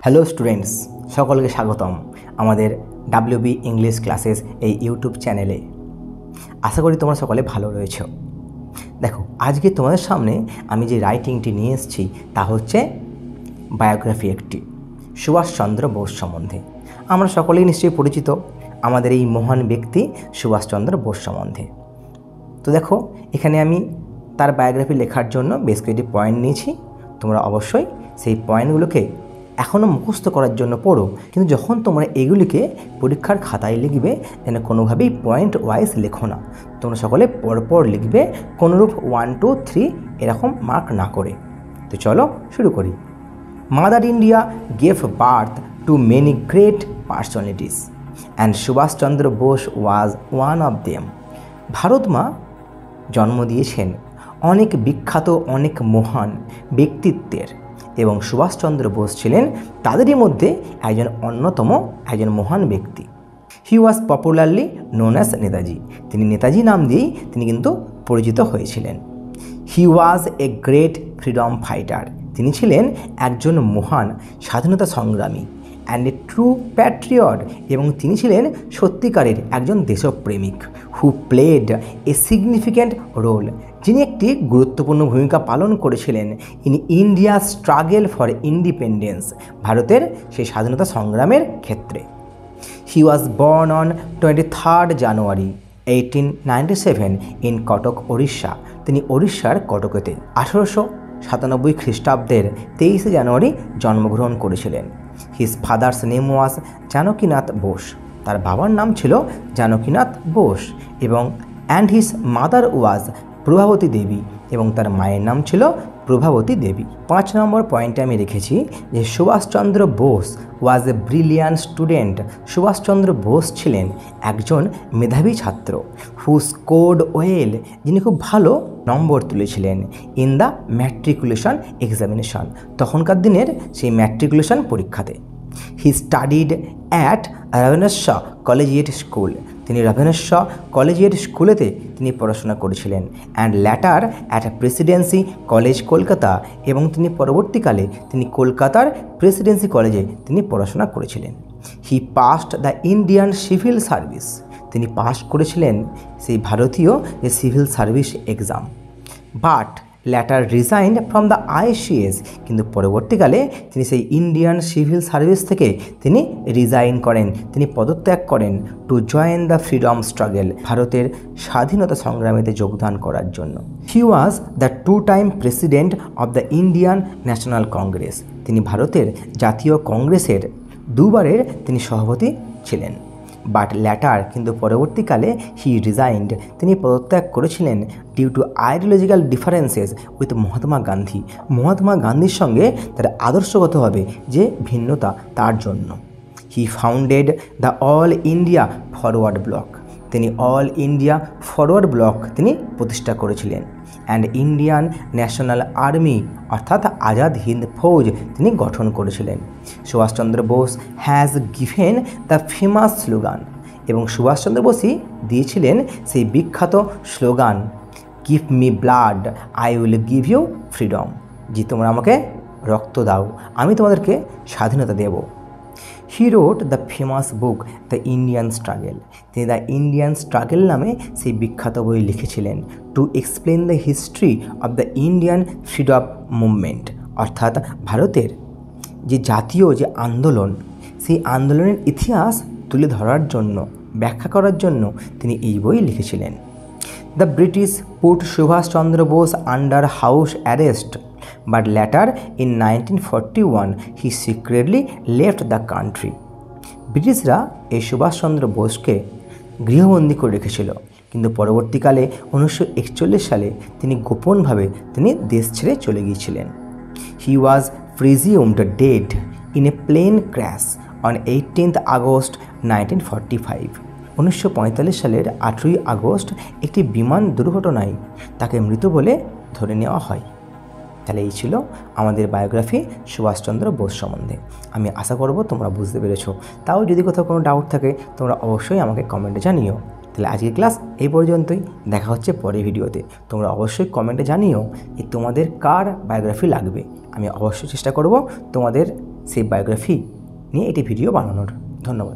Hello students, সকলকে স্বাগতম আমাদের WB ইংলিশ ক্লাসেস এই ইউটিউব চ্যানেলে। আশা করি তোমরা সকলে ভালো রয়েছো। দেখো, আজকে তোমাদের সামনে আমি যে রাইটিংটি নিয়ে এসেছি তা হচ্ছে বায়োগ্রাফি একটি সুভাষচন্দ্র বোস সম্বন্ধে। আমরা সকলেই নিশ্চয়ই পরিচিত আমাদের এই মহান ব্যক্তি সুভাষচন্দ্র বোস সম্বন্ধে। তো দেখো, এখানে আমি তার বায়োগ্রাফি লেখার জন্য বেশ কয়েকটি পয়েন্ট নিয়েছি। তোমরা অবশ্যই সেই পয়েন্টগুলোকে এখনও মুখস্থ করার জন্য পড়ো, কিন্তু যখন তোমরা এগুলিকে পরীক্ষার খাতায় লিখবে যেন কোনোভাবেই পয়েন্ট ওয়াইজ লেখো না। তোমরা সকলে পরপর লিখবে, কোনোরূপ 1, 2, 3 এরকম মার্ক না করে। তো চলো শুরু করি। Mother India gave birth to many great personalities and Subhas Chandra Bose was one of them. Bharat মা জন্ম দিয়েছেন অনেক বিখ্যাত, অনেক মহান ব্যক্তিত্বের, এবং সুভাষচন্দ্র বোস ছিলেন তাদেরই মধ্যে একজন অন্যতম একজন মহান ব্যক্তি। হি ওয়াজ পপুলারলি নোন অ্যাজ নেতাজি। তিনি নেতাজি নাম দিয়েই তিনি কিন্তু পরিচিত হয়েছিলেন। হি ওয়াজ এ গ্রেট ফ্রিডম ফাইটার। তিনি ছিলেন একজন মহান স্বাধীনতা সংগ্রামী অ্যান্ড এ ট্রু প্যাট্রিয়ট, এবং তিনি ছিলেন সত্যিকারের একজন দেশপ্রেমিক। Who played a significant role, যিনি একটি গুরুত্বপূর্ণ ভূমিকা পালন করেছিলেন in India struggle for independence, ভারতের সেই স্বাধীনতা সংগ্রামের ক্ষেত্রে। He was born on 23 January 1897 in Cuttack, Odisha. তিনি ওড়িশার কটকেতে 1897 খ্রিস্টাব্দের 23 জানুয়ারি জন্মগ্রহণ করেছিলেন। His father's name was Janakinath Bose. তার বাবার নাম ছিল জানকীনাথ বোস, এবং and his mother was Prabhavati Devi, এবং তার মায়ের নাম ছিল প্রভাবতী দেবী। 5 নম্বর পয়েন্টে আমি রেখেছি যে Subhas Chandra Bose was a brilliant student. Subhas Chandra Bose ছিলেন একজন মেধাবী ছাত্র। হু স্কোর্ড ওয়েল, যিনি খুব ভালো নম্বর তুলেছিলেন ইন দ্য ম্যাট্রিকুলেশন এক্সামিনেশন, তখনকার দিনের সেই ম্যাট্রিকুলেশন পরীক্ষাতে। He studied at Rabindra Collegiate School. তিনি রবীন্দ্র কলেজিয়েট স্কুলেতে তিনি পড়াশোনা করেছিলেন। And later at Presidency College Kolkata, এবং তিনি পরবর্তীকালে তিনি কলকাতার প্রেসিডেন্সি কলেজে তিনি পড়াশোনা করেছিলেন। He passed the Indian civil service. তিনি পাস করেছিলেন সেই ভারতীয় যে civil service exam. But later resigned from the ICS, কিন্তু পরবর্তীকালে তিনি সেই ইন্ডিয়ান সিভিল সার্ভিস থেকে তিনি রিজাইন করেন, তিনি পদত্যাগ করেন to join the freedom struggle, ভারতের স্বাধীনতা সংগ্রামেতে যোগদান করার জন্য। He was the 2 time president of the Indian National Congress. তিনি ভারতের জাতীয় কংগ্রেসের 2বারের তিনি সভাপতি ছিলেন। বাট ল্যাটার, কিন্তু পরবর্তীকালে হি রিজাইন্ড, তিনি পদত্যাগ করেছিলেন due to ideological differences with Mahatma Gandhi. Mahatma গান্ধীর সঙ্গে তার আদর্শগতভাবে যে ভিন্নতা তার জন্য। He founded the All India Forward Bloc. তিনি অল ইন্ডিয়া ফরওয়ার্ড ব্লক তিনি প্রতিষ্ঠা করেছিলেন। অ্যান্ড ইন্ডিয়ান ন্যাশনাল আর্মি, অর্থাৎ আজাদ হিন্দ ফৌজ তিনি গঠন করেছিলেন। Subhas Chandra Bose has given the famous slogan, এবং সুভাষচন্দ্র বোসই দিয়েছিলেন সেই বিখ্যাত slogan, give me blood I will give you freedom, যে তোমরা আমাকে রক্ত দাও, আমি তোমাদেরকে স্বাধীনতা দেব। He wrote the famous book the Indian struggle. তিনি দ্য ইন্ডিয়ান স্ট্রাগল নামে সেই বিখ্যাত বই লিখেছিলেন to explain the history of the Indian freedom movement, অর্থাৎ ভারতের যে জাতীয় যে আন্দোলন, সেই আন্দোলনের ইতিহাস তুলে ধরার জন্য, ব্যাখ্যা করার জন্য তিনি এই বই লিখেছিলেন। The British put Subhas Chandra Bose under house arrest, but later in 1941 he secretly left the country. ব্রিটিশরা এই সুভাষচন্দ্র বোসকে গৃহবন্দী করে রেখেছিল, কিন্তু পরবর্তীকালে 1941 সালে তিনি গোপনভাবে তিনি দেশ ছেড়ে চলে গিয়েছিলেন। He was presumed dead in a plane crash on 18th August 1945। 1945 সালের 18ই আগস্ট একটি বিমান দুর্ঘটনায় তাকে মৃত বলে ধরে নেওয়া হয়। তাহলে এই ছিল আমাদের বায়োগ্রাফি সুভাষচন্দ্র বোস সম্বন্ধে। আমি আশা করব তোমরা বুঝতে পেরেছো। তাও যদি কোথাও কোনো ডাউট থাকে তোমরা অবশ্যই আমাকে কমেন্টে জানিও। তাহলে আজকের ক্লাস এই পর্যন্তই, দেখা হচ্ছে পরের ভিডিওতে। তোমরা অবশ্যই কমেন্টে জানিও যে তোমাদের কার বায়োগ্রাফি লাগবে। আমি অবশ্যই চেষ্টা করব তোমাদের সেই বায়োগ্রাফি নিয়ে এটি ভিডিও বানানোর। ধন্যবাদ।